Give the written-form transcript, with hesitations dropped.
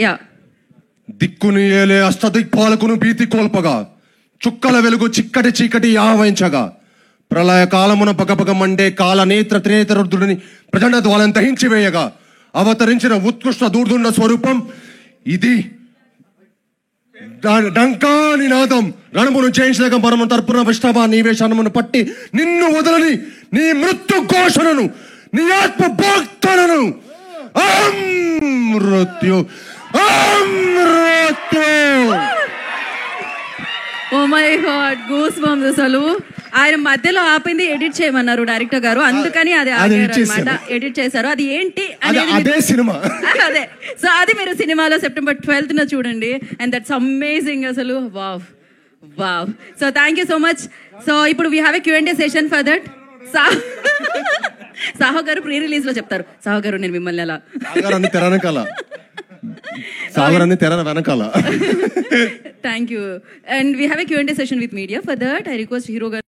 Yeah దిక్కుని ఏలే అష్టదిక్పాలకును భీతి కోల్పగా చుక్కల వెలుగు చిక్కటి చీకటి ఆవహించగా ప్రళయ కాలమున పగపగ మండే కాల నేత్ర త్రినేత్ర రుద్రుడిని ప్రచండ ద్వాలను దహించి వేయగా అవతరించిన ఉత్కృష్ట దూర్దుండ స్వరూపం ఇది. డంకా నినాదం రణమును చేయించలేక పరమ తరపున విష్ణవ నీవే శరణమును పట్టి నిన్ను వదలని నీ మృత్యు ఘోషణను నీ ఆత్మ భక్తులను మృత్యు oh my God goosebumps. అసలు ఆయన మధ్యలో ఆపింది ఎడిట్ చేయమన్నారు డైరెక్టర్ గారు, అందుకని అది అనమాట ఎడిట్ చేశారు. అది ఏంటి అదే సినిమా, అదే. సో అది మీరు సినిమాలో September 12th చూడండి. అండ్ దట్స్ అమేజింగ్ అసలు. Wow wow. So thank you so much. So ఇప్పుడు we have a Q&A session for that. Saaho గారు ప్రీ రిలీజ్ లో చెప్తారు. సాహో గారు నేను మిమ్మల్ని ఎలా సాగరాన్ని తెర వెనకాల. Thank you. And we have a Q&A session with media. For that, I request Hero Garu.